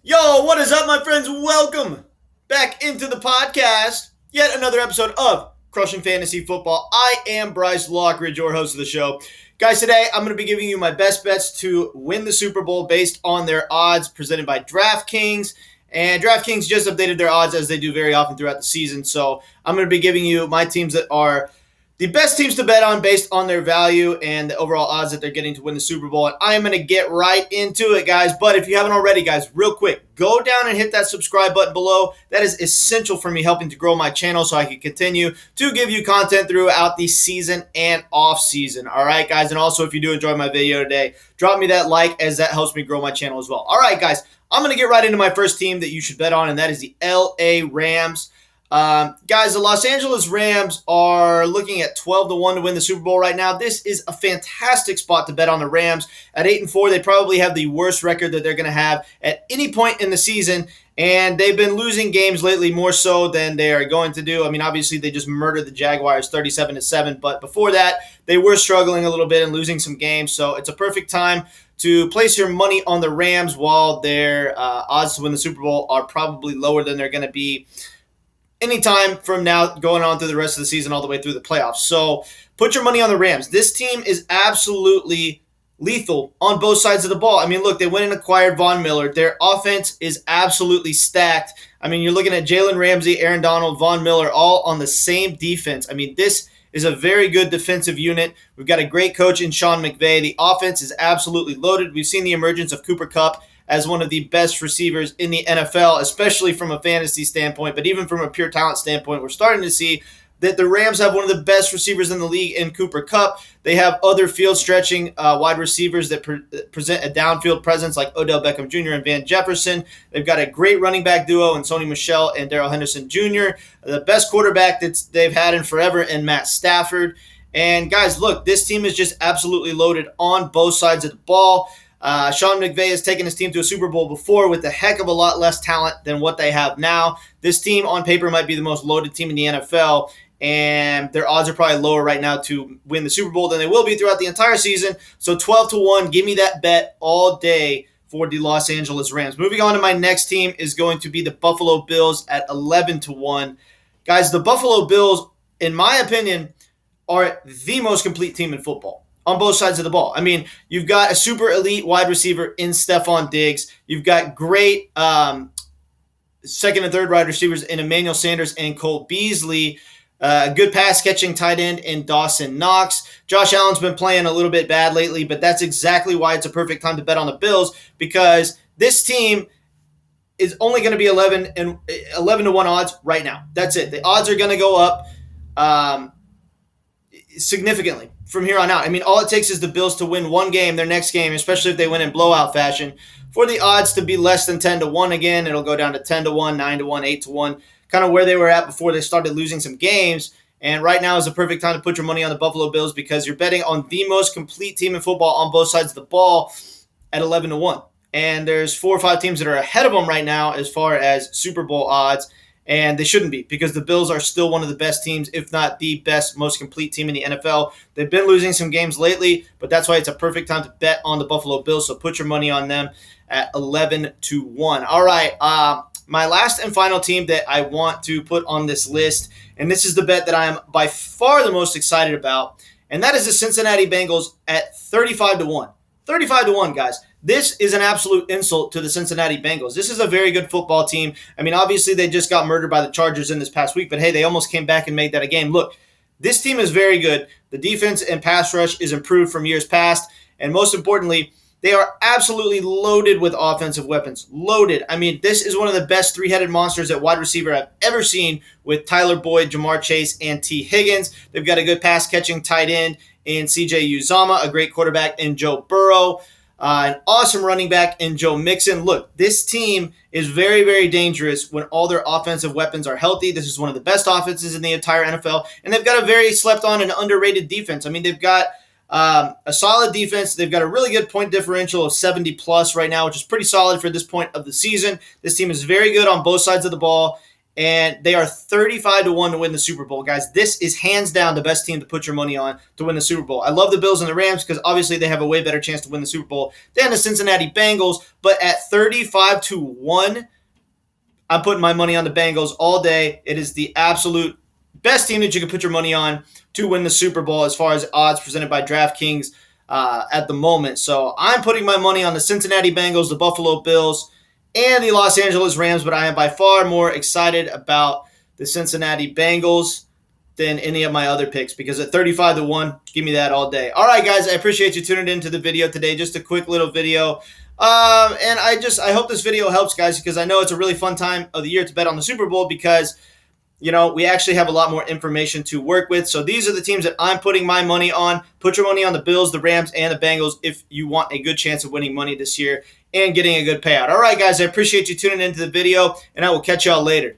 Yo, what is up, my friends? Welcome back into the podcast. Yet another episode of Crushing Fantasy Football. I am Bryce Lockridge, your host of the show. Guys, today I'm going to be giving you my best bets to win the Super Bowl based on their odds presented by DraftKings. And DraftKings just updated their odds as they do very often throughout the season. So I'm going to be giving you my teams that are the best teams to bet on based on their value and the overall odds that they're getting to win the Super Bowl. And I am going to get right into it, guys. But if you haven't already, guys, real quick, go down and hit that subscribe button below. That is essential for me helping to grow my channel so I can continue to give you content throughout the season and off season. All right, guys. And also, if you do enjoy my video today, drop me that like as that helps me grow my channel as well. All right, guys, I'm going to get right into my first team that you should bet on, and that is the LA Rams. Guys, the Los Angeles Rams are looking at 12-1 to win the Super Bowl right now. This is a fantastic spot to bet on the Rams. At 8-4, they probably have the worst record that they're going to have at any point in the season, and they've been losing games lately more so than they are going to do. I mean, obviously, they just murdered the Jaguars 37-7, but before that, they were struggling a little bit and losing some games, so it's a perfect time to place your money on the Rams while their odds to win the Super Bowl are probably lower than they're going to be anytime from now going on through the rest of the season all the way through the playoffs. So put your money on the Rams. This team is absolutely lethal on both sides of the ball. I mean, look, they went and acquired Von Miller. Their offense is absolutely stacked. I mean, you're looking at Jalen Ramsey, Aaron Donald, Von Miller, all on the same defense. I mean, this is a very good defensive unit. We've got a great coach in Sean McVay. The offense is absolutely loaded. We've seen the emergence of Cooper Kupp as one of the best receivers in the NFL, especially from a fantasy standpoint, but even from a pure talent standpoint, we're starting to see that the Rams have one of the best receivers in the league in Cooper Kupp. They have other field-stretching wide receivers that present a downfield presence like Odell Beckham Jr. and Van Jefferson. They've got a great running back duo in Sony Michel and Darrell Henderson Jr., the best quarterback that they've had in forever in Matt Stafford. And guys, look, this team is just absolutely loaded on both sides of the ball. Sean McVay has taken his team to a Super Bowl before with a heck of a lot less talent than what they have now. This team on paper might be the most loaded team in the NFL, and their odds are probably lower right now to win the Super Bowl than they will be throughout the entire season. So 12-1, give me that bet all day for the Los Angeles Rams. Moving on to my next team is going to be the Buffalo Bills at 11-1. Guys, the Buffalo Bills, in my opinion, are the most complete team in football on both sides of the ball. I mean, you've got a super elite wide receiver in Stephon Diggs. You've got great second and third wide receivers in Emmanuel Sanders and Cole Beasley. Good pass-catching tight end in Dawson Knox. Josh Allen's been playing a little bit bad lately, but that's exactly why it's a perfect time to bet on the Bills, because this team is only going to be 11-1 odds right now. That's it. The odds are going to go up significantly from here on out. I mean, all it takes is the Bills to win one game, their next game, especially if they win in blowout fashion, for the odds to be less than 10-1 again. It'll go down to 10-1, 9-1, 8-1, kind of where they were at before they started losing some games. And right now is the perfect time to put your money on the Buffalo Bills because you're betting on the most complete team in football on both sides of the ball at 11-1. And there's 4 or 5 teams that are ahead of them right now as far as Super Bowl odds. And they shouldn't be, because the Bills are still one of the best teams, if not the best, most complete team in the NFL. They've been losing some games lately, but that's why it's a perfect time to bet on the Buffalo Bills. So put your money on them at 11-1. All right, my last and final team that I want to put on this list, and this is the bet that I am by far the most excited about, and that is the Cincinnati Bengals at 35-1. 35-1, guys. This is an absolute insult to the Cincinnati Bengals. This is a very good football team. I mean, obviously, they just got murdered by the Chargers in this past week, but hey, they almost came back and made that a game. Look, this team is very good. The defense and pass rush is improved from years past, and most importantly, they are absolutely loaded with offensive weapons. Loaded. I mean, this is one of the best three-headed monsters at wide receiver I've ever seen with Tyler Boyd, Jamar Chase, and T. Higgins. They've got a good pass-catching tight end in C.J. Uzomah, a great quarterback in Joe Burrow, an awesome running back in Joe Mixon. Look, this team is very, very dangerous when all their offensive weapons are healthy. This is one of the best offenses in the entire NFL, and they've got a very slept-on and underrated defense. I mean, they've got a solid defense. They've got a really good point differential of 70-plus right now, which is pretty solid for this point of the season. This team is very good on both sides of the ball, and they are 35 to 1 to win the Super Bowl. Guys, this is hands down the best team to put your money on to win the Super Bowl. I love the Bills and the Rams because obviously they have a way better chance to win the Super Bowl than the Cincinnati Bengals, but at 35 to 1, I'm putting my money on the Bengals all day. It is the absolute best team that you can put your money on to win the Super Bowl as far as odds presented by DraftKings at the moment. So I'm putting my money on the Cincinnati Bengals, the Buffalo Bills, and the Los Angeles Rams, but I am by far more excited about the Cincinnati Bengals than any of my other picks because at 35 to 1, give me that all day. All right, guys, I appreciate you tuning into the video today. Just a quick little video. And I hope this video helps, guys, because I know it's a really fun time of the year to bet on the Super Bowl because we actually have a lot more information to work with. So these are the teams that I'm putting my money on. Put your money on the Bills, the Rams, and the Bengals if you want a good chance of winning money this year and getting a good payout. All right, guys, I appreciate you tuning into the video, and I will catch y'all later.